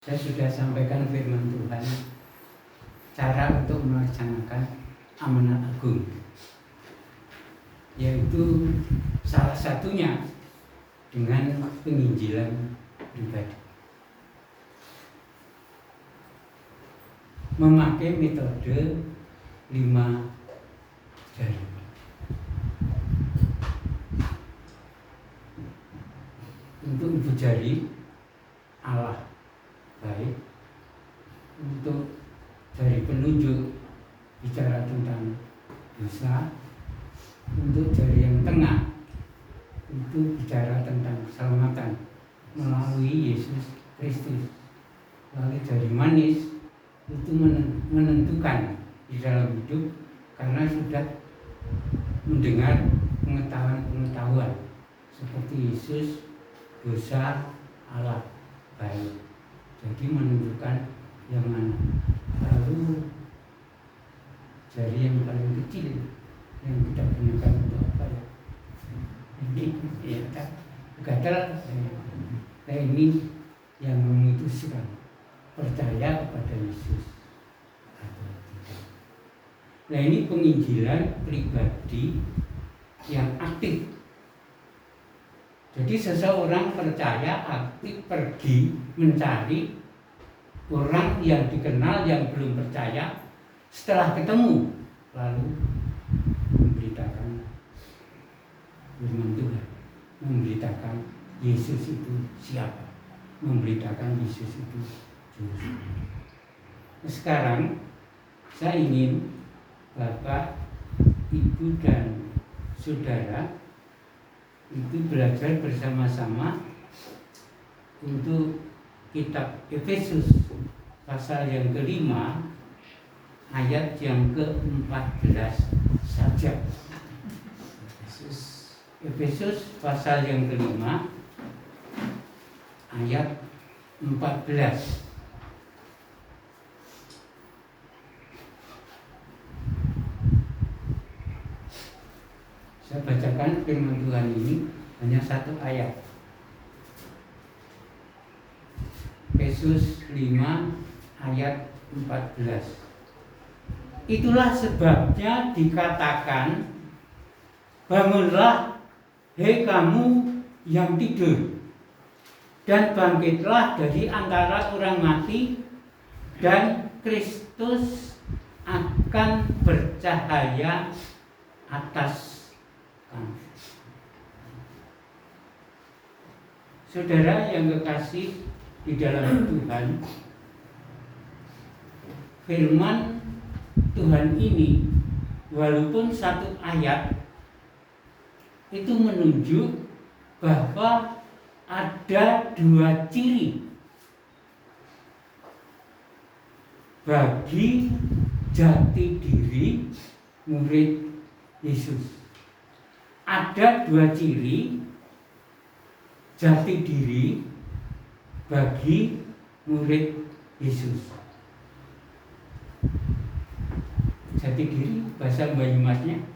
Saya sudah sampaikan firman Tuhan, cara untuk melaksanakan amanat agung, yaitu salah satunya dengan penginjilan pribadi, memakai metode 5 jari. Untuk ibu jari, Allah baik. Untuk jari penunjuk bicara tentang dosa. Untuk jari yang tengah itu bicara tentang keselamatan melalui Yesus Kristus. Lalu jari manis itu menentukan di dalam hidup, karena sudah mendengar pengetahuan seperti Yesus, dosa, Allah baik. Jadi menunjukkan yang mana. Lalu jari yang paling kecil yang kita gunakan untuk apa ya? Ini ya kan, gatal. Ini yang memutuskan percaya kepada Yesus atau tidak. Nah, ini penginjilan pribadi yang aktif. Jadi seseorang percaya aktif pergi mencari orang yang dikenal yang belum percaya, setelah ketemu lalu memberitakan firman Tuhan, memberitakan Yesus itu siapa, memberitakan Yesus itu Juru Selamat. Sekarang saya ingin Bapak, Ibu dan Saudara itu belajar bersama-sama untuk kitab Efesus pasal yang ke-5 ayat yang ke-14 saja. Efesus pasal yang ke-5 ayat 14. Saya bacakan firman Tuhan ini hanya satu ayat. Efesus 5 ayat 14. Itulah sebabnya dikatakan, bangunlah hei kamu yang tidur, dan bangkitlah dari antara orang mati, dan Kristus akan bercahaya atas kamu. Saudara yang kekasih di dalam Tuhan, firman Tuhan ini walaupun satu ayat itu menunjuk bahwa ada 2 ciri bagi jati diri murid Yesus. Ada 2 ciri jati diri bagi murid Yesus. Jati diri bahasa Banyumasnya,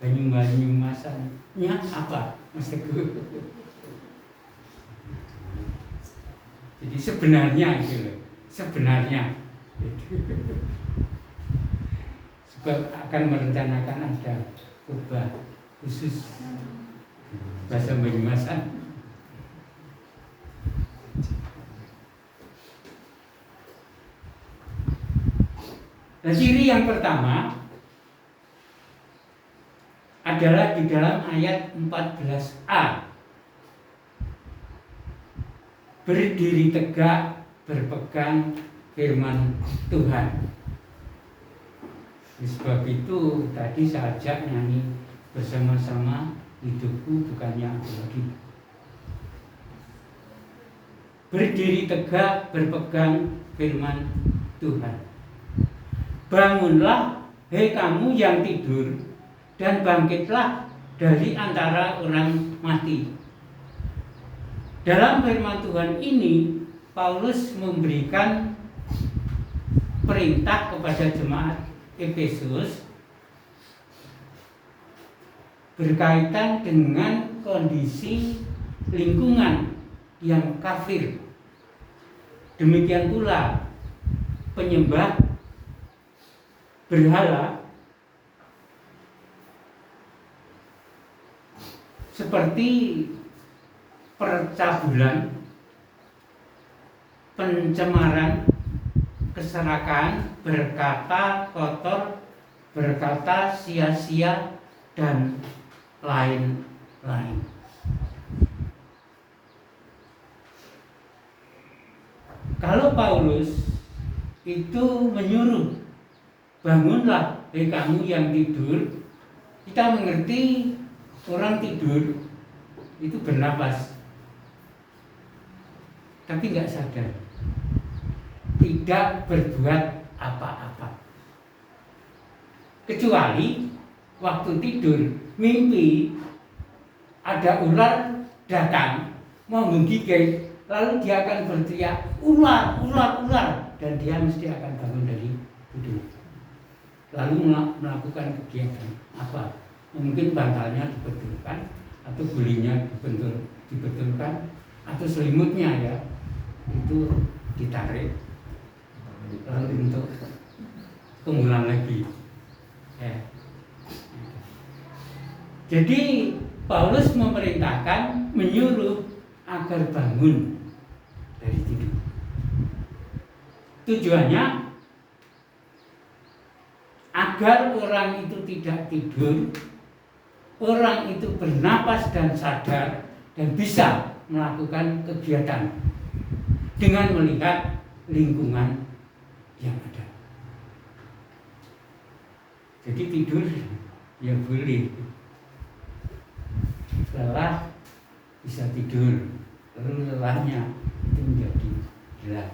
Banyumasannya apa, Mas Teguh? Jadi sebenarnya gitu, sebenarnya. Sebab akan merencanakan ada khotbah khusus bahasa Banyumasan. Nah, ciri yang pertama adalah di dalam ayat 14a. Berdiri tegak, berpegang firman Tuhan. Sebab itu tadi saya ajak nyanyi bersama-sama, hidupku bukannya aku lagi. Berdiri tegak, berpegang firman Tuhan. Bangunlah hei kamu yang tidur, dan bangkitlah dari antara orang mati. Dalam firman Tuhan ini Paulus memberikan perintah kepada jemaat Efesus berkaitan dengan kondisi lingkungan yang kafir Demikian pula penyembah berhala seperti percabulan, pencemaran, keserakahan, berkata kotor, berkata sia-sia, dan lain-lain. Kalau Paulus itu menyuruh, bangunlah kamu yang tidur, kita mengerti orang tidur itu bernapas, tapi nggak sadar, tidak berbuat apa-apa, kecuali waktu tidur mimpi ada ular datang mau menggigit, lalu dia akan berteriak ular, ular, ular, dan dia mesti akan bangun dari tidur, lalu melakukan kegiatan apa? Mungkin bantalnya dibetulkan, atau gulingnya dibetulkan, atau selimutnya ya itu ditarik, lalu untuk pengulang lagi. Jadi Paulus memerintahkan, menyuruh agar bangun dari tidur. Tujuannya agar orang itu tidak tidur, orang itu bernapas dan sadar dan bisa melakukan kegiatan dengan melihat lingkungan yang ada. Jadi tidur ya boleh, lelah bisa tidur, lalu lelahnya itu menjadi hilang.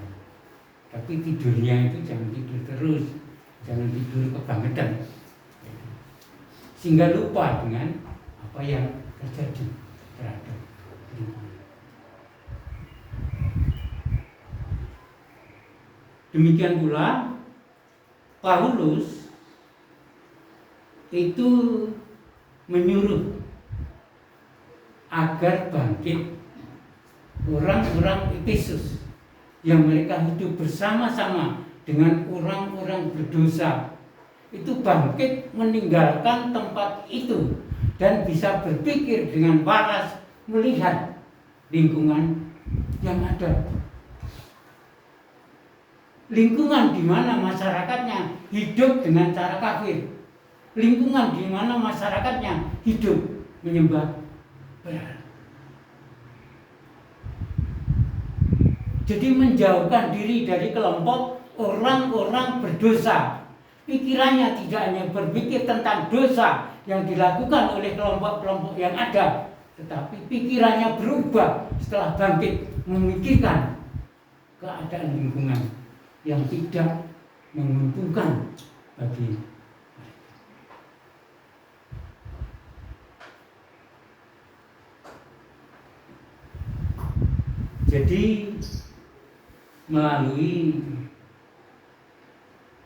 Tapi tidurnya itu jangan tidur terus, jangan tidur kebangetan, sehingga lupa dengan apa yang terjadi terhadap lingkungan. Demikian pula Paulus itu menyuruh agar bangkit orang-orang Efesus yang mereka hidup bersama-sama dengan orang-orang berdosa, itu bangkit meninggalkan tempat itu dan bisa berpikir dengan waras, melihat lingkungan yang ada. Lingkungan di mana masyarakatnya hidup dengan cara kafir, lingkungan di mana masyarakatnya hidup menyembah berhala. Jadi menjauhkan diri dari kelompok orang-orang berdosa. Pikirannya tidak hanya berpikir tentang dosa yang dilakukan oleh kelompok-kelompok yang ada, tetapi pikirannya berubah setelah bangkit memikirkan keadaan lingkungan yang tidak menguntungkan bagi mereka. Jadi melalui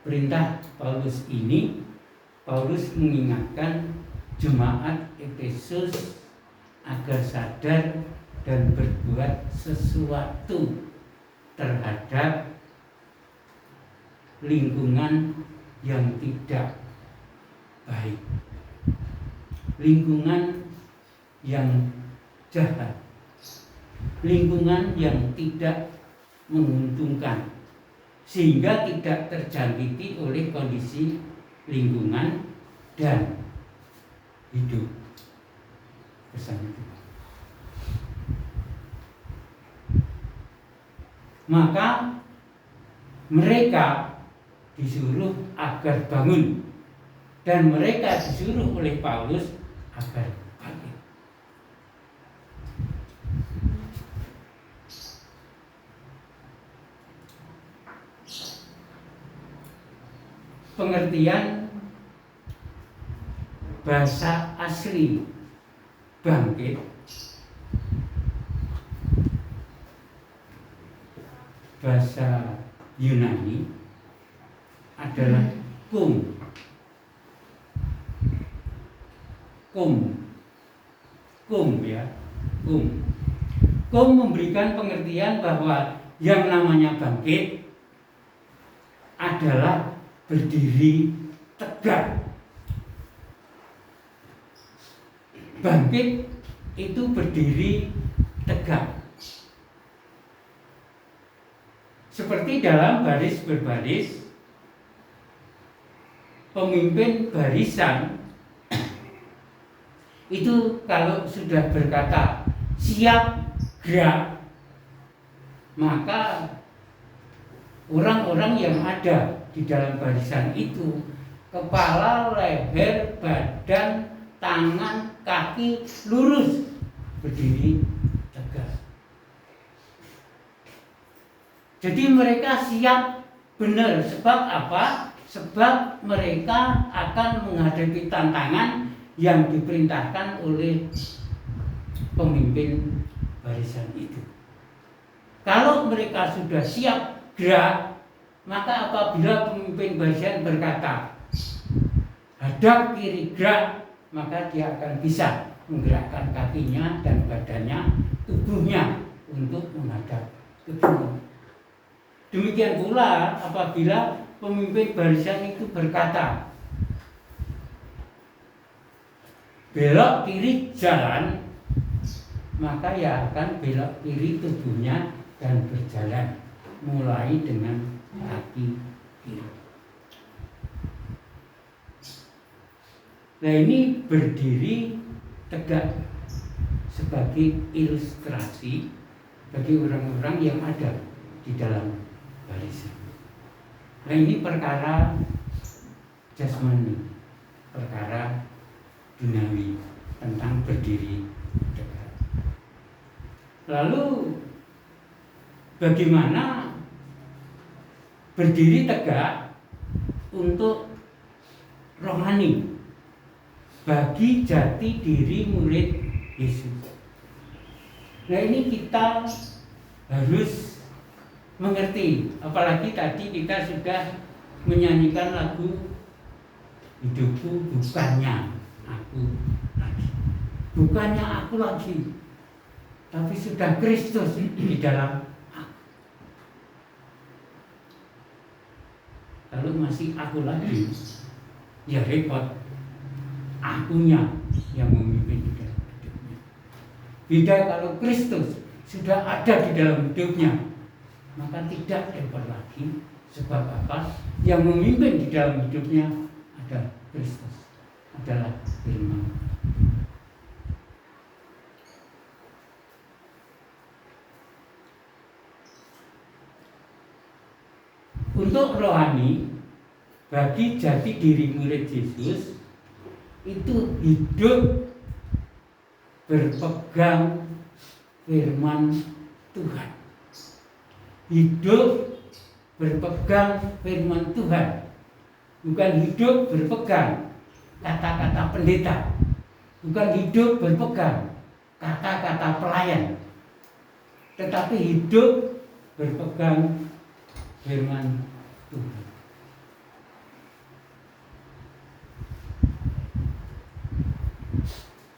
perintah Paulus ini, Paulus mengingatkan jemaat Efesus agar sadar dan berbuat sesuatu terhadap lingkungan yang tidak baik, lingkungan yang jahat, lingkungan yang tidak menguntungkan, sehingga tidak terjangkiti oleh kondisi lingkungan dan hidup bersama Tuhan. Maka mereka disuruh agar bangun, dan mereka disuruh oleh Paulus agar bangkit. Pengertian bahasa asli bangkit bahasa Yunani adalah kum. Kum memberikan pengertian bahwa Yang namanya bangkit adalah berdiri tegak. Bangkit itu berdiri tegak. Seperti dalam baris berbaris, pemimpin barisan itu kalau sudah berkata siap gerak, maka orang-orang yang ada di dalam barisan itu, kepala, leher, badan, tangan, kaki lurus, berdiri tegak. Jadi mereka siap benar. Sebab apa? Sebab mereka akan menghadapi tantangan yang diperintahkan oleh pemimpin barisan itu. Kalau mereka sudah siap gerak, maka apabila pemimpin barisan berkata hadap kiri gerak, maka dia akan bisa menggerakkan kakinya dan badannya, tubuhnya untuk menghadap ke kiri. Demikian pula apabila pemimpin barisan itu berkata belok kiri jalan, maka ya akan belok kiri tubuhnya dan berjalan, mulai dengan kaki kiri. Nah, ini berdiri tegak sebagai ilustrasi bagi orang-orang yang ada di dalam barisan. Nah, ini perkara jasmani, perkara duniawi tentang berdiri tegak. Lalu bagaimana berdiri tegak untuk rohani bagi jati diri murid Yesus? Nah, ini kita harus mengerti, apalagi tadi kita sudah menyanyikan lagu hidupku bukannya aku lagi, bukannya aku lagi, tapi sudah Kristus di dalam aku. Kalau masih aku lagi, ya repot, akunya yang memimpin di dalam hidupnya. Beda kalau Kristus sudah ada di dalam hidupnya, maka tidak repot lagi. Sebab apa? Yang memimpin di dalam hidupnya adalah Kristus, adalah firman. Untuk rohani bagi jati diri murid Yesus itu hidup berpegang firman Tuhan. Hidup berpegang firman Tuhan, bukan hidup berpegang kata-kata pendeta, bukan hidup berpegang kata-kata pelayan, tetapi hidup berpegang firman Tuhan.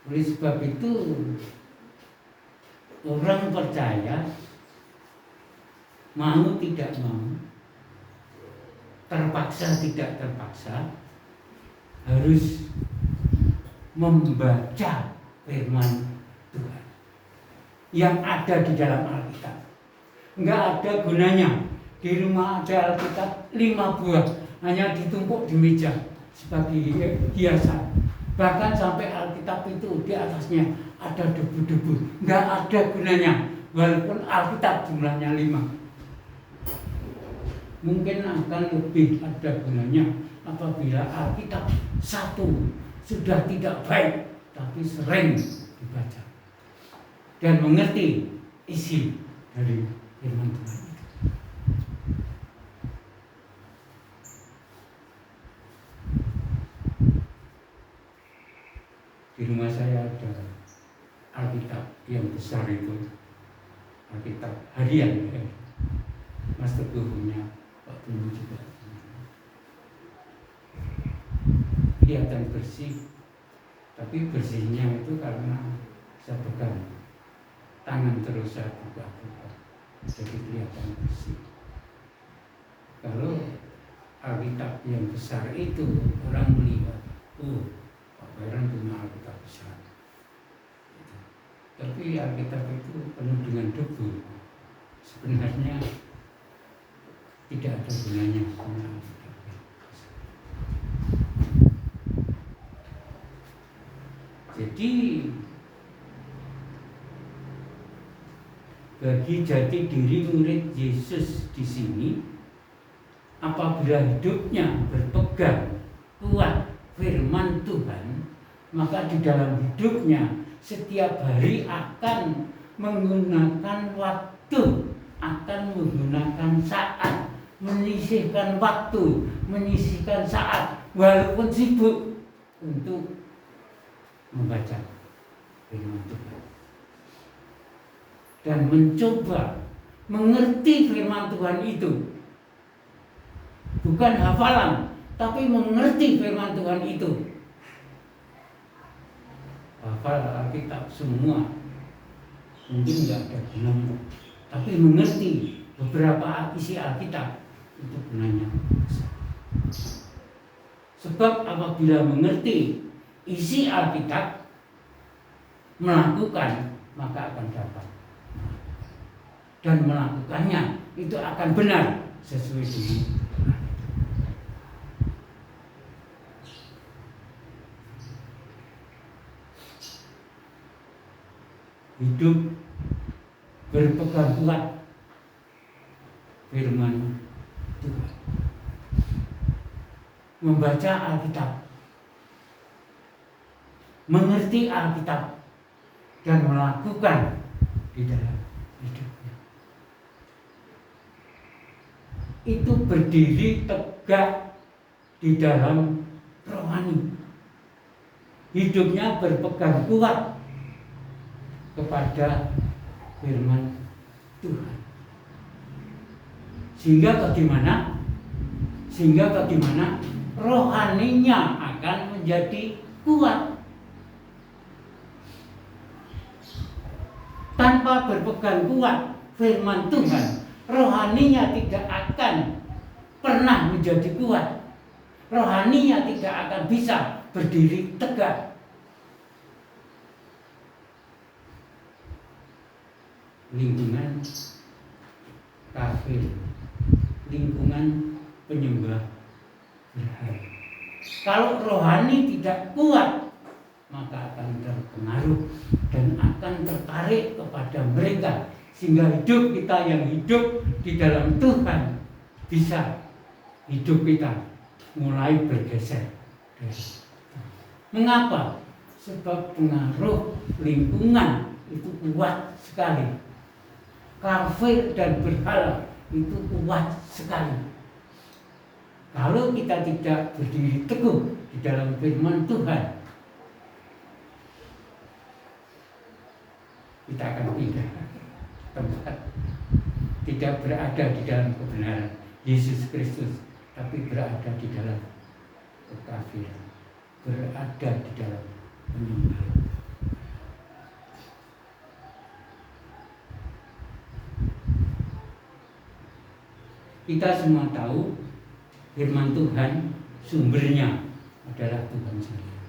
Oleh sebab itu, orang percaya mau tidak mau, terpaksa tidak terpaksa, harus membaca firman Tuhan yang ada di dalam Alkitab. Enggak ada gunanya di rumah ada Alkitab 5 buah hanya ditumpuk di meja sebagai hiasan. Bahkan sampai Alkitab itu di atasnya ada debu-debu. Enggak ada gunanya walaupun Alkitab jumlahnya 5. Mungkin akan lebih ada gunanya apabila Alkitab 1 sudah tidak baik, tapi sering dibaca dan mengerti isi dari firman Tuhan itu. Di rumah saya ada Alkitab yang besar itu, Alkitab harian ya. Mas Teguh punya, Pak Tunu juga. Kelihatan bersih, tapi bersihnya itu karena saya pegang tangan terus saya buka-buka. jadi kelihatan bersih. Kalau Alkitab yang besar itu orang melihat, oh, Pak Bayram punya Alkitab besar. Gitu. Tapi Alkitab itu penuh dengan debu. Sebenarnya tidak ada gunanya punya Alkitab. Jadi bagi jati diri murid Yesus di sini, apabila hidupnya berpegang kuat firman Tuhan, maka di dalam hidupnya setiap hari akan menggunakan waktu, akan menggunakan saat, menyisihkan waktu, menyisihkan saat, walaupun sibuk untuk membaca firman Tuhan dan mencoba mengerti firman Tuhan itu. Bukan hafalan, tapi mengerti firman Tuhan itu. Hafal Alkitab semua mungkin nggak ada gunanya, tapi mengerti beberapa isi Alkitab itu gunanya. Sebab apabila mengerti isi Alkitab, melakukan, maka akan dapat. Dan melakukannya itu akan benar sesuai dengan hidup berpegang kuat firman Tuhan, membaca Alkitab, mengerti Alkitab, dan melakukan di dalam hidupnya. Itu berdiri tegak di dalam rohani. Hidupnya berpegang kuat kepada firman Tuhan. Sehingga bagaimana? Rohaninya akan menjadi kuat. Tanpa berpegang kuat firman Tuhan, rohaninya tidak akan pernah menjadi kuat. Rohaninya tidak akan bisa berdiri tegak. Lingkungan kafir, lingkungan penyembah berhala. Kalau rohani tidak kuat, maka akan terpengaruh dan akan tertarik kepada mereka, sehingga hidup kita yang hidup di dalam Tuhan bisa hidup kita mulai bergeser. Mengapa? Sebab pengaruh lingkungan itu kuat sekali. Kafir dan berhala itu kuat sekali. Kalau kita tidak berdiri teguh di dalam firman Tuhan, kita akan pindah tempat, tidak berada di dalam kebenaran Yesus Kristus, tapi berada di dalam kekafiran, berada di dalam penyembahan. Kita semua tahu firman Tuhan sumbernya adalah Tuhan sendiri.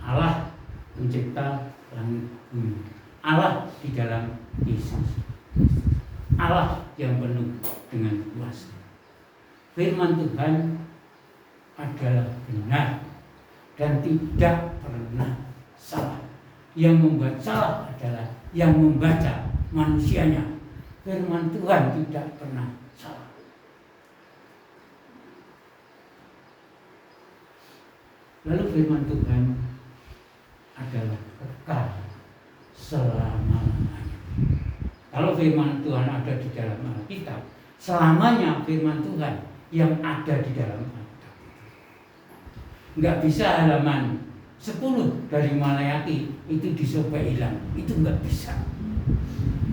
Allah pencipta langit bumi. Allah di dalam Yesus. Allah yang penuh dengan kuasa. Firman Tuhan adalah benar dan tidak pernah salah. Yang membuat salah adalah yang membaca, manusianya. Firman Tuhan tidak pernah salah. Lalu firman Tuhan adalah kekal selama-lamanya. Kalau firman Tuhan ada di dalam Alkitab, selamanya firman Tuhan yang ada di dalam Alkitab. Enggak bisa halaman 10 dari Malayaki itu disobek hilang, itu enggak bisa.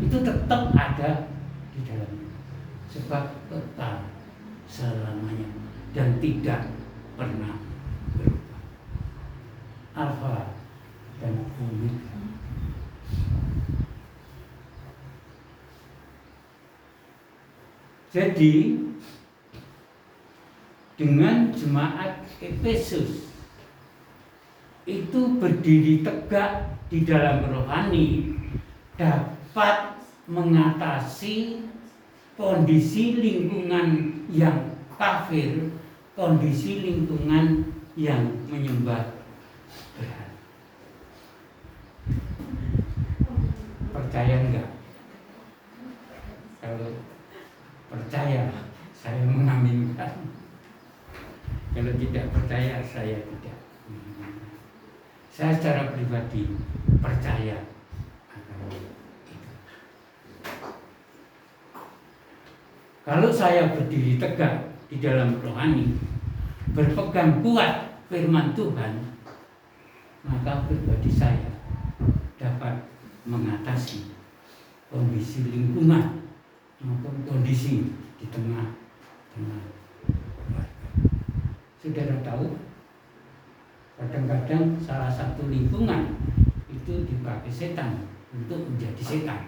Itu tetap ada di dalamnya. Sebab kekal selamanya dan tidak pernah berubah. Alfa dan Omega. Jadi dengan jemaat Efesus itu berdiri tegak di dalam rohani dapat mengatasi kondisi lingkungan yang kafir, kondisi lingkungan yang menyembah berhala. Percaya enggak? Kalau percaya, saya mengaminkan. Kalau tidak percaya, saya tidak. Saya secara pribadi percaya akan itu. Kalau saya berdiri tegak di dalam rohani, berpegang kuat firman Tuhan, maka pribadi saya dapat mengatasi kondisi lingkungan maupun kondisi di tengah-tengah keluarga. Saudara tahu, kadang-kadang salah satu lingkungan itu dipakai setan untuk menjadi setan,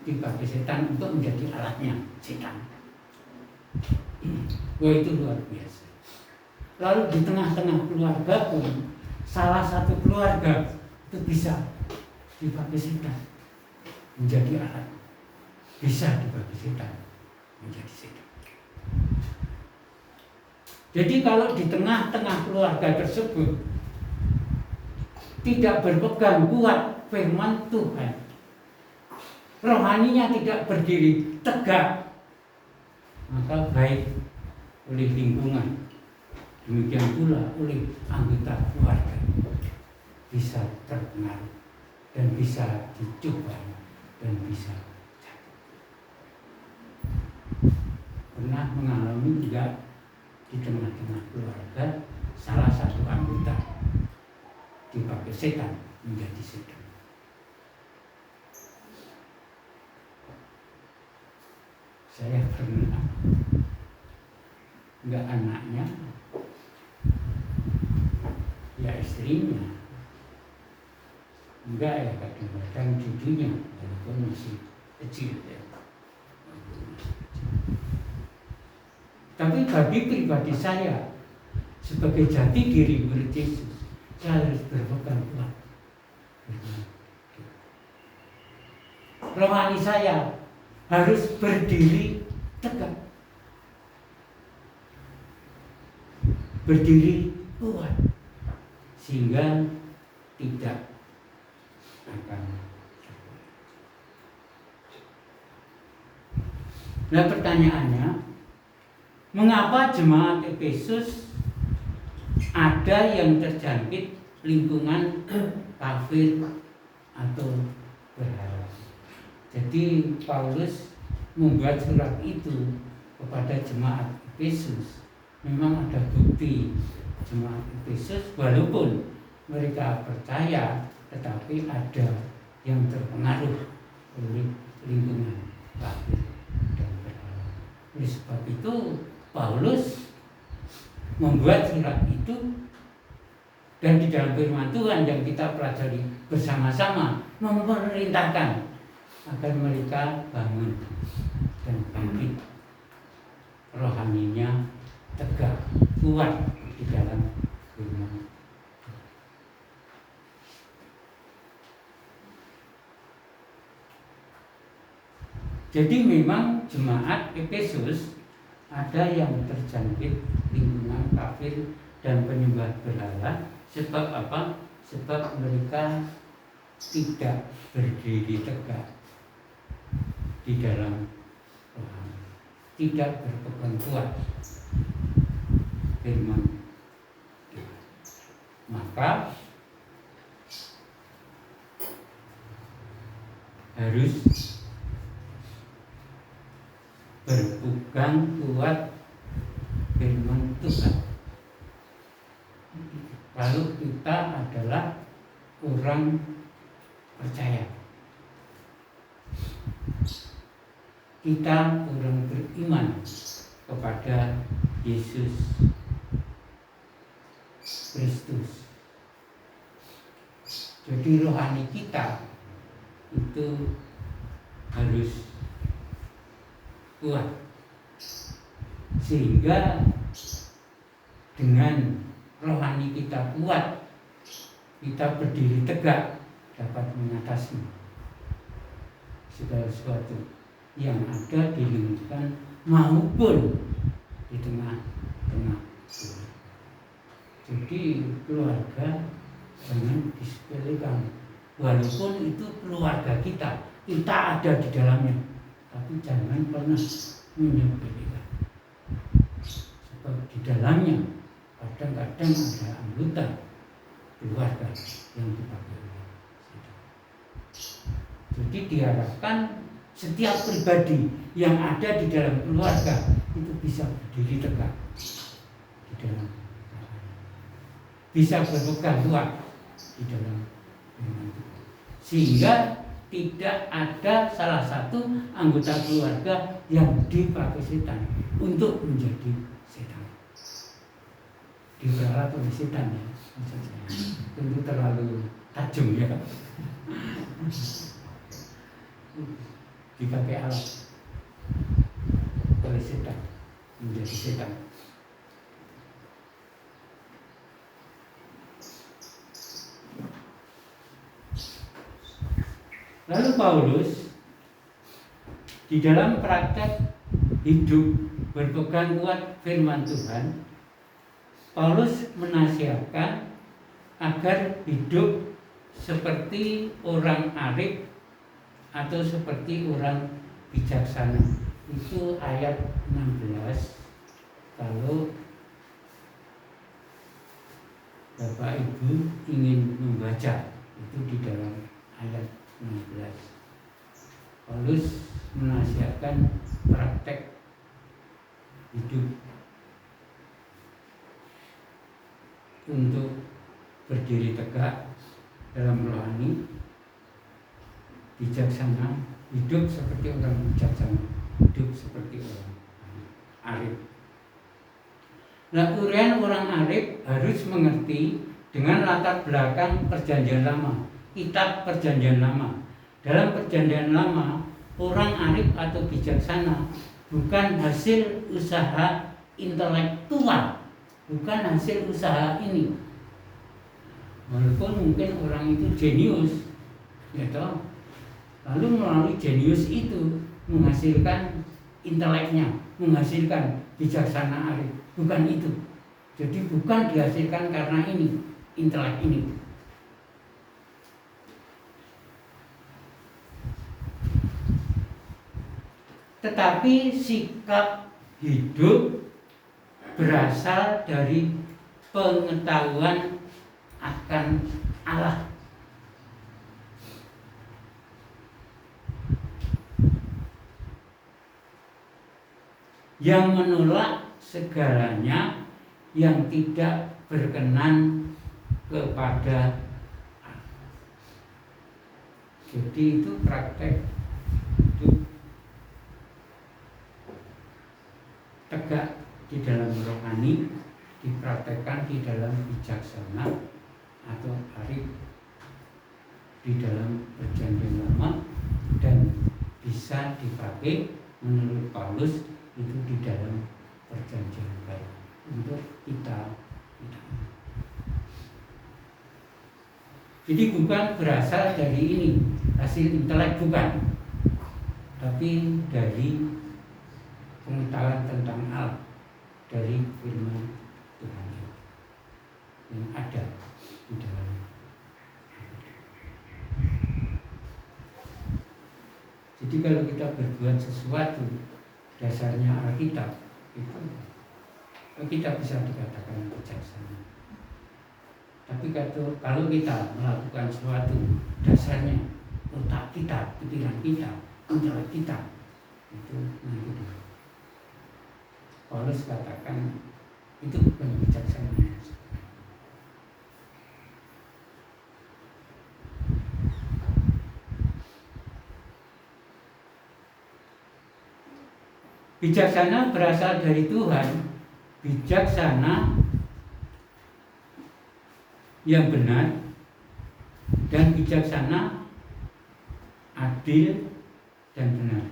dipakai setan untuk menjadi alatnya setan. Wah, itu luar biasa. Lalu di tengah-tengah keluarga pun salah satu keluarga itu bisa dipakai setan menjadi alat, bisa dipakai setan menjadi setan. Jadi kalau di tengah-tengah keluarga tersebut tidak berpegang kuat firman Tuhan, rohaninya tidak berdiri tegak, maka baik oleh lingkungan, demikian pula oleh anggota keluarga bisa terpengaruh dan bisa dicoba dan bisa jatuh. Pernah mengalami juga di tengah-tengah keluarga salah satu anggota dipakai setan menjadi setan. Saya pernah, enggak anaknya, ya istrinya, enggak ya kadang-kadang cucunya, walaupun masih kecil ya. Tapi bagi pribadi saya sebagai jati diri murid Yesus, saya harus berpegang kuat. Rohani saya harus berdiri tegak, berdiri kuat, sehingga tidak akan. Nah, pertanyaannya, mengapa jemaat Efesus ada yang terjangkit lingkungan kafir atau berhala? Jadi Paulus membuat surat itu kepada jemaat Efesus. Memang ada bukti jemaat Efesus walaupun mereka percaya, tetapi ada yang terpengaruh oleh lingkungan kafir dan berhala. Oleh sebab itu Paulus membuat surat itu, dan di dalam firman Tuhan yang kita pelajari bersama-sama memerintahkan agar mereka bangun dan bangkit, rohaninya tegak kuat di dalam firman. Jadi memang jemaat Efesus ada yang terjangkit lingkungan kafir dan penyembah berhala. Sebab apa? Sebab mereka tidak berdiri tegak di dalam rohani, tidak berpegang kuat firman Tuhan. Maka harus berpegang kuat firman Tuhan. Lalu kita adalah orang percaya, kita orang beriman kepada Yesus Kristus. Jadi rohani kita itu harus kuat. Sehingga dengan rohani kita kuat, kita berdiri tegak dapat mengatasi segala sesuatu yang ada di lingkungan maupun di tengah-tengah. Jadi keluarga jangan disepelekan, walaupun itu keluarga kita ada di dalamnya, tapi jangan pernah menyepelekan. Sebab di dalamnya kadang-kadang ada anggota keluarga yang dipakai oleh setan. Jadi diharapkan setiap pribadi yang ada di dalam keluarga itu bisa berdiri tegak di dalam, bisa berpegang kuat di dalam firman Tuhan, sehingga tidak ada salah satu anggota keluarga yang dipakai setan untuk menjadi setan, diperalat oleh setan ya. Tentu terlalu tajam ya, dipakai alat oleh setan menjadi setan. Lalu Paulus di dalam praktek hidup berpegang kuat firman Tuhan, Paulus menasihatkan agar hidup seperti orang arif atau seperti orang bijaksana. Itu ayat 16. Kalau Bapak Ibu ingin membaca, itu di dalam ayat 16. Paulus menasihatkan praktek hidup untuk berdiri tegak dalam rohani, bijaksana, hidup seperti orang bijaksana, hidup seperti orang arif. Nah, uraian orang arif harus mengerti dengan latar belakang perjanjian lama, kitab perjanjian lama. Dalam perjanjian lama, orang arif atau bijaksana bukan hasil usaha intelektual, bukan hasil usaha ini. Walaupun mungkin orang itu jenius, ya toh, lalu melalui jenius itu menghasilkan inteleknya, menghasilkan bijaksana arif, bukan itu. Jadi bukan dihasilkan karena ini, intelek ini. Tetapi sikap hidup berasal dari pengetahuan akan Allah. Yang menolak segalanya yang tidak berkenan kepada Allah. Jadi itu praktek hidup tegak di dalam rohani, dipraktekkan di dalam bijaksana atau arif di dalam perjanjian lama, dan bisa dipakai menurut Paulus itu di dalam perjanjian baru untuk kita. Jadi bukan berasal dari ini hasil intelek, bukan, tapi dari pengetahuan tentang Allah, dari firman Tuhan yang ada di dalam. Jadi kalau kita berbuat sesuatu dasarnya Alkitab, itu kita bisa dikatakan bijaksana. Tapi kalau kita melakukan sesuatu dasarnya otak kita, pikiran kita, intelek kita, itu nanti Paulus katakan itu bukan bijaksana. Bijaksana berasal dari Tuhan, bijaksana yang benar, dan bijaksana adil dan benar.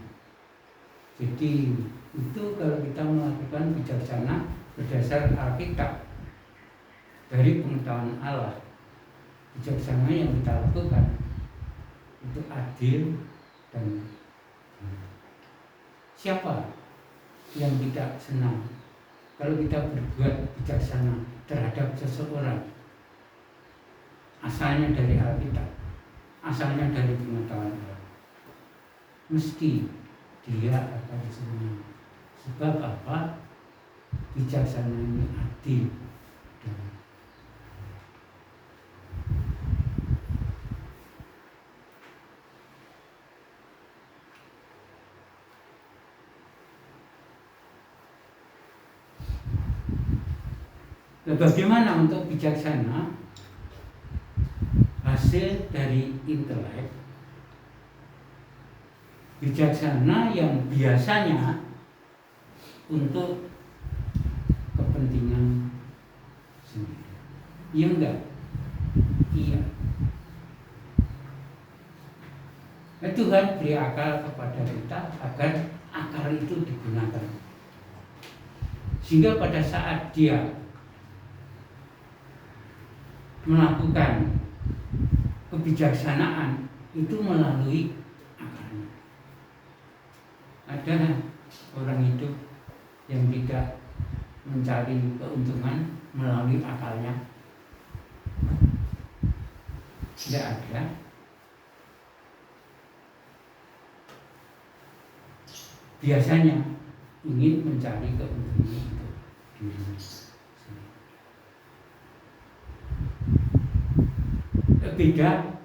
Jadi itu kalau kita melakukan bijaksana berdasar Alkitab dari pengetahuan Allah, bijaksana yang kita lakukan itu adil dan siapa yang tidak senang kalau kita berbuat bijaksana terhadap seseorang, asalnya dari Alkitab, asalnya dari pengetahuan Allah, mesti dia akan senang. Sebab apa? Bijaksana ini adil. Nah, bagaimana untuk bijaksana? Hasil dari intelek. Bijaksana yang biasanya untuk kepentingan sendiri. Iya enggak? Iya. Nah, Tuhan beri akal kepada kita agar akal itu digunakan. Sehingga pada saat dia melakukan kebijaksanaan itu melalui akalnya. Ada orang hidup yang tidak mencari keuntungan melalui akalnya? Tidak ada. Biasanya ingin mencari keuntungan untuk diri sendiri. Beda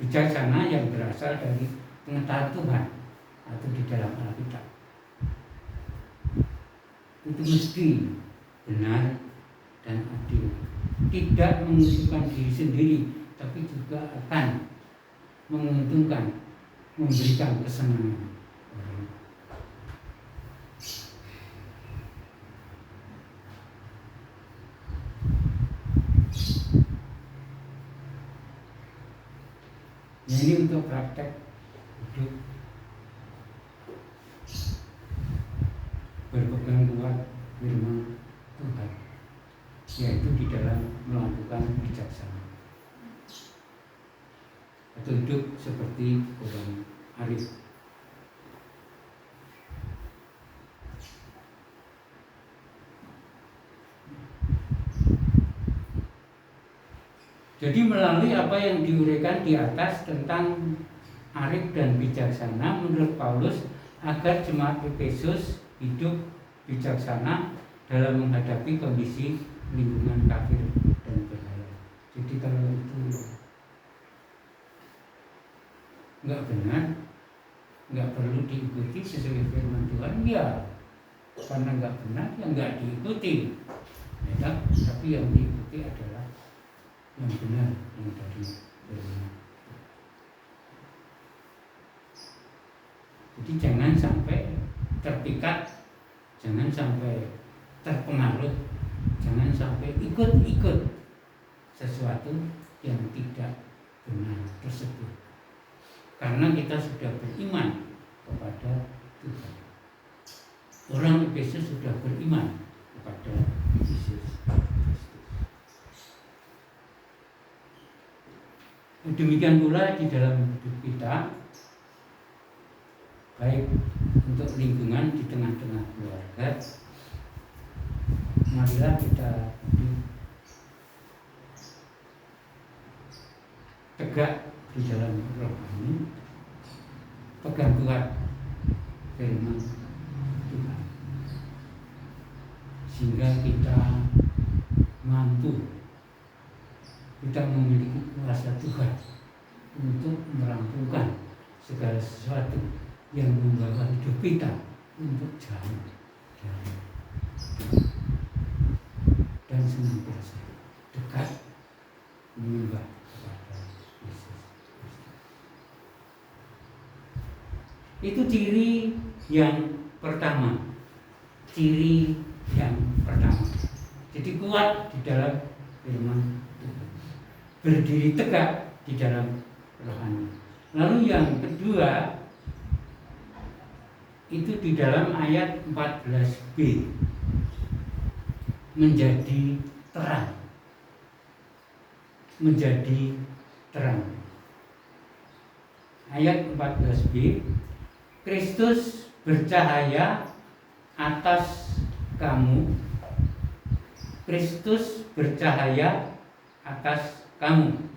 bijaksana yang berasal dari pengetahuan Tuhan atau di dalam Alkitab. Itu mesti benar dan adil, tidak menguntungkan diri sendiri, tapi juga akan menguntungkan, memberikan kesenangan. Nah, ini untuk praktek hidup berpegang kuat firman Tuhan, yaitu di dalam melakukan bijaksana atau hidup seperti orang arif. Jadi melalui apa yang diuraikan di atas tentang arif dan bijaksana, menurut Paulus agar jemaat Efesus hidup bijaksana dalam menghadapi kondisi lingkungan kafir dan berbahaya. Jadi kalau itu nggak benar, nggak perlu diikuti sesuai firman Tuhan, ya karena nggak benar ya nggak diikuti, ya, tapi yang diikuti adalah yang benar, yang dari firman. Jadi jangan sampai terpikat, jangan sampai terpengaruh, jangan sampai ikut-ikut sesuatu yang tidak benar tersebut. Karena kita sudah beriman kepada Tuhan. Orang Efesus sudah beriman kepada Yesus Kristus. Demikian pula di dalam hidup kita, baik untuk lingkungan di tengah-tengah keluarga, marilah kita tegak di dalam rohani, pegang kuat firman Tuhan, sehingga kita mampu, kita memiliki kuasa Tuhan untuk merampungkan segala sesuatu yang membawa hidup kita untuk jalan dan senantiasa dekat menyembah kepada Yesus. Itu ciri yang pertama. Ciri yang pertama. Jadi kuat di dalam firman Tuhan, berdiri tegak di dalam rohani. Lalu yang kedua, itu di dalam ayat 14b, menjadi terang. Menjadi terang. Ayat 14b, Kristus bercahaya atas kamu. Kristus bercahaya atas kamu.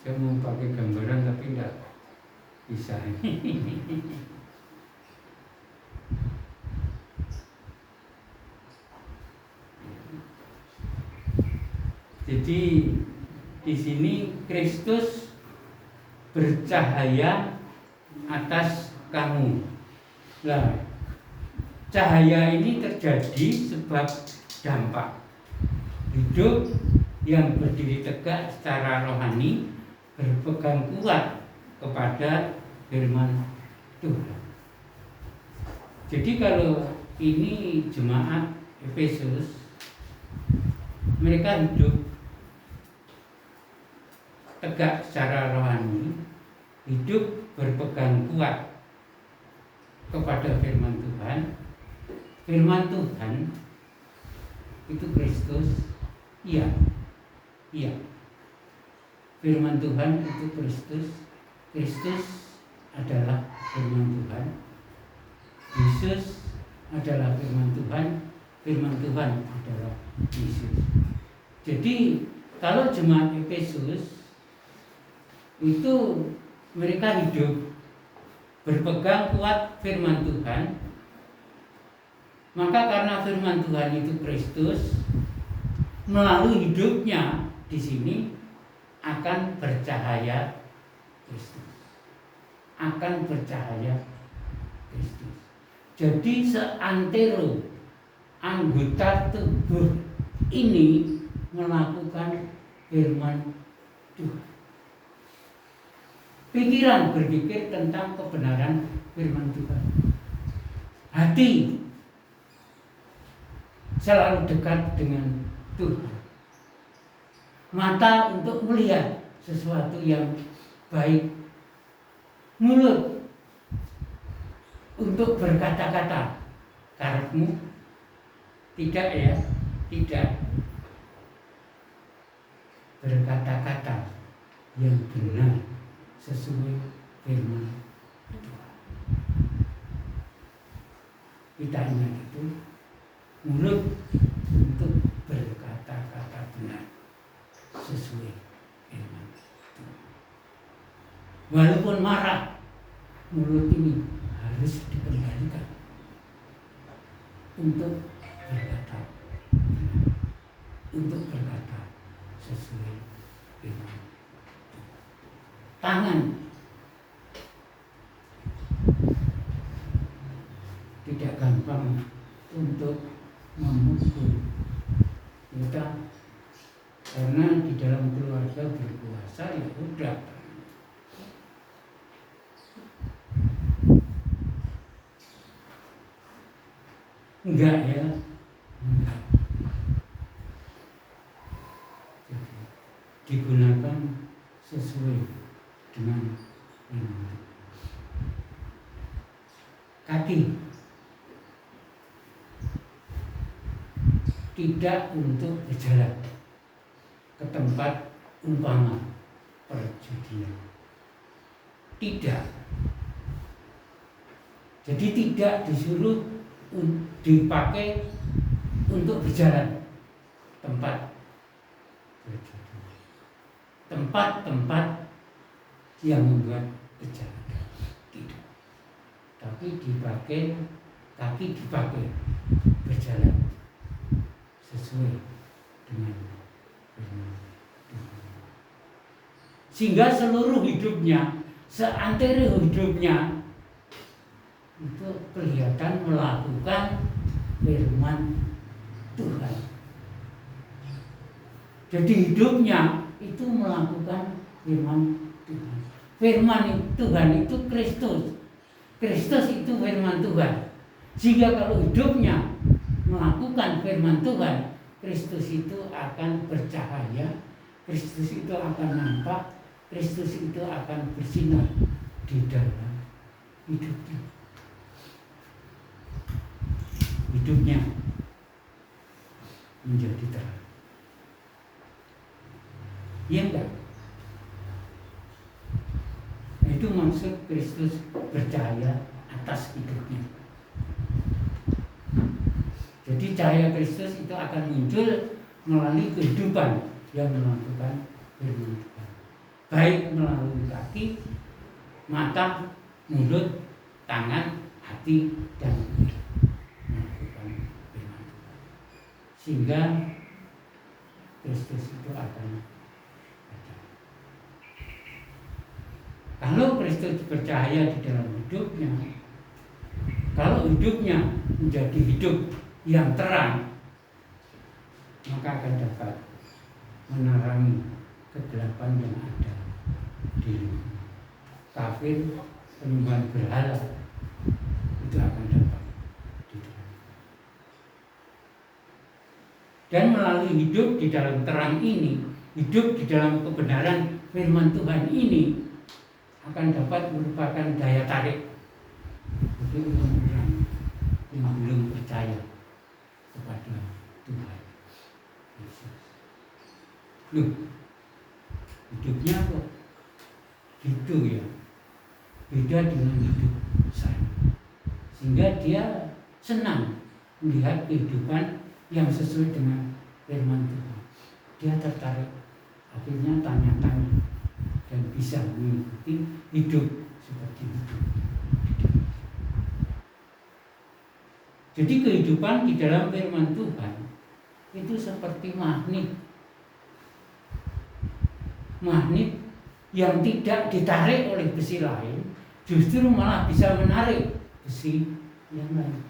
Saya mau pakai gambaran tapi tidak bisa. Jadi di sini Kristus bercahaya atas kamu. Nah, cahaya ini terjadi sebab dampak. Hidup yang berdiri tegak secara rohani berpegang kuat kepada firman Tuhan. Jadi kalau ini jemaat Efesus, mereka hidup tegak secara rohani, hidup berpegang kuat kepada firman Tuhan. Firman Tuhan itu Kristus, iya. Firman Tuhan itu Kristus. Kristus adalah firman Tuhan. Yesus adalah firman Tuhan. Firman Tuhan adalah Yesus. Jadi kalau jemaat Efesus itu mereka hidup berpegang kuat firman Tuhan, maka karena firman Tuhan itu Kristus, melalui hidupnya di sini akan bercahaya Kristus. Akan bercahaya Kristus. Jadi seantero anggota tubuh ini melakukan firman Tuhan. Pikiran berpikir tentang kebenaran firman Tuhan. Hati selalu dekat dengan Tuhan. Mata untuk melihat sesuatu yang baik. Mulut untuk berkata-kata. Karepmu tidak ya, tidak. Berkata-kata yang benar sesuai firman Tuhan. Kita ingat itu, mulut untuk berkata-kata benar sesuai firman Tuhan. Walaupun marah, mulut ini harus dikendalikan untuk berkata benar, untuk berkata sesuai firman Tuhan. Tangan tidak gampang untuk memukul kita, karena di dalam keluarga berkuasa ya udah. Enggak ya, enggak. Jadi, digunakan sesuai dengan firman. Kaki tidak untuk berjalan ke tempat umpama perjudian. Tidak. Jadi tidak disuruh dipakai untuk berjalan tempat perjudian. Tempat-tempat yang membuat kejahatan. Tidak. Tapi dipakai, kaki dipakai berjalan sesuai dengan firman Tuhan. Sehingga seluruh hidupnya, seantero hidupnya itu kelihatan melakukan firman Tuhan. Jadi hidupnya itu melakukan firman Tuhan. Firman Tuhan itu Kristus. Kristus itu firman Tuhan. Jika kalau hidupnya melakukan firman Tuhan, Kristus itu akan bercahaya, Kristus itu akan nampak, Kristus itu akan bersinar di dalam hidupnya. Hidupnya menjadi terang. Iya enggak? Nah, itu maksud Kristus bercahaya atas hidupnya. Jadi cahaya Kristus itu akan muncul melalui kehidupan yang melakukan firman Tuhan. Baik melalui kaki, mata, mulut, tangan, hati, dan melakukan firman Tuhan. Sehingga Kristus itu akan ada. Kalau Kristus bercahaya di dalam hidupnya, kalau hidupnya menjadi hidup yang terang, maka akan dapat menerangi kegelapan yang ada di kafir, penyembahan berhala, itu akan dapat diterangi. Dan melalui hidup di dalam terang ini, hidup di dalam kebenaran firman Tuhan ini, akan dapat merupakan daya tarik bagi orang-orang yang belum percaya kepada Tuhan Yesus. Loh, hidupnya kok gitu ya, beda dengan hidup saya. Sehingga dia senang melihat kehidupan yang sesuai dengan firman Tuhan. Dia tertarik, akhirnya tanya-tanya dan bisa mengikuti hidup seperti itu. Jadi kehidupan di dalam firman Tuhan itu seperti magnet. Magnet yang tidak ditarik oleh besi lain, justru malah bisa menarik besi yang lain.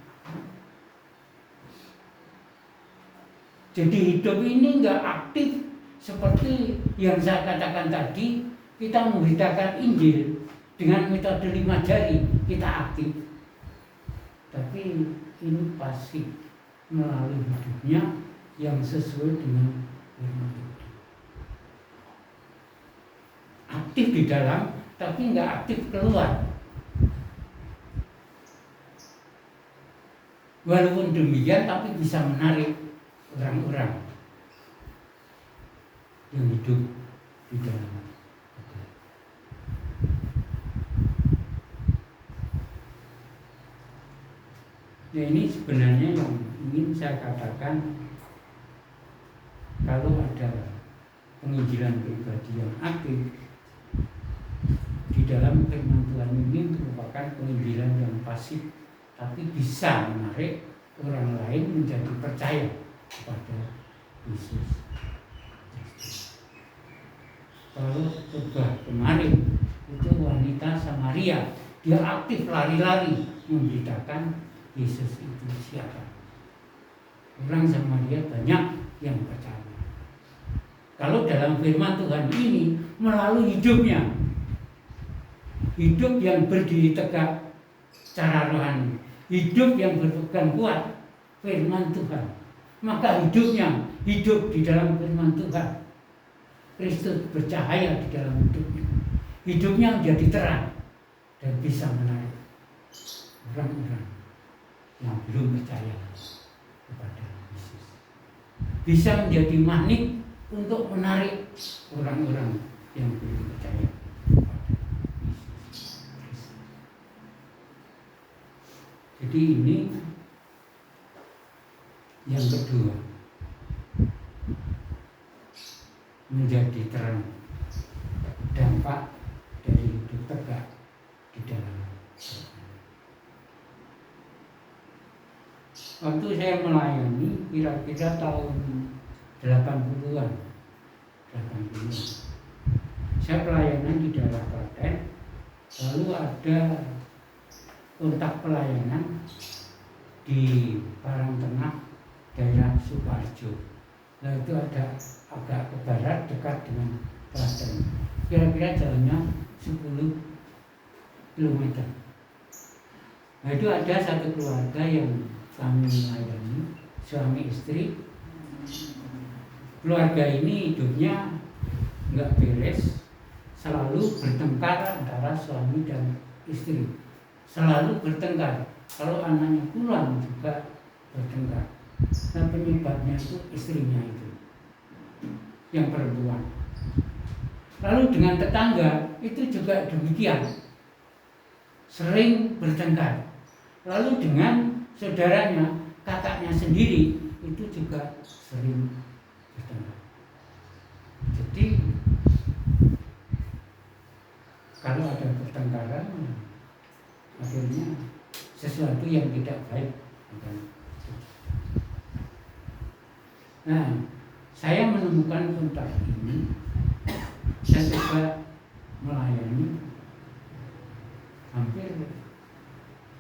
Jadi hidup ini enggak aktif seperti yang saya katakan tadi, kita memberitakan Injil dengan metode 5 jari, kita aktif. Tapi ini pasti melalui hidupnya yang sesuai dengan firman Tuhan. Aktif di dalam, tapi nggak aktif keluar. Walaupun demikian, tapi bisa menarik orang-orang yang hidup di dalam. Nah, ini sebenarnya yang ingin saya katakan, kalau ada penginjilan pribadi yang aktif di dalam firman Tuhan ini merupakan penginjilan yang pasif, tapi bisa menarik orang lain menjadi percaya kepada Yesus. Kalau khotbah kemarin itu wanita Samaria, dia aktif lari-lari memberitakan Yesus itu siapa. Orang Samaria banyak yang percaya. Kalau dalam firman Tuhan ini melalui hidupnya, hidup yang berdiri tegak secara rohani, hidup yang berpegang kuat firman Tuhan, maka hidupnya hidup di dalam firman Tuhan. Kristus bercahaya di dalam hidupnya. Hidupnya menjadi terang dan bisa menarik orang-orang yang belum percaya kepada Yesus. Bisa menjadi magnet untuk menarik orang-orang yang belum percaya kepada Yesus. Jadi ini yang kedua, menjadi terang, dampak dari hidup tegak di dalam. Waktu saya melayani kira-kira tahun 80-an, saya pelayanan di daerah Klaten, lalu ada kontak pelayanan di Parangtengah daerah Sukoharjo. Nah itu ada agak ke barat dekat dengan Klaten. Kira-kira jalannya 10 kilometer. Nah itu ada satu keluarga yang kami layani, suami istri. Keluarga ini hidupnya nggak beres, selalu bertengkar antara suami dan istri. Selalu bertengkar. Kalau anaknya pulang juga bertengkar. Nah penyebabnya itu istrinya itu, yang perempuan. Lalu dengan tetangga itu juga demikian, sering bertengkar. Lalu dengan saudaranya, kakaknya sendiri itu juga sering bertengkar. Jadi kalau ada pertengkaran, akhirnya sesuatu yang tidak baik. Nah, saya menemukan kontak ini, saya coba melayani hampir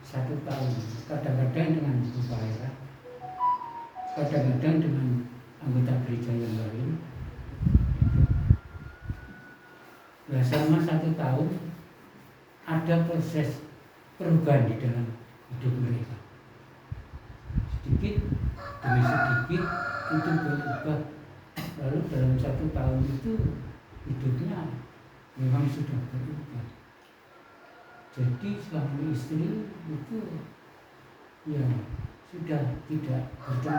1 tahun, kadang-kadang dengan upaya, kadang-kadang dengan anggota gereja yang lain. Nah, selama 1 tahun ada proses perubahan di dalam hidup mereka. Sedikit demi sedikit itu berubah. Lalu dalam 1 tahun itu hidupnya memang sudah berubah. Jadi suami istri itu ya sudah tidak bertengkar.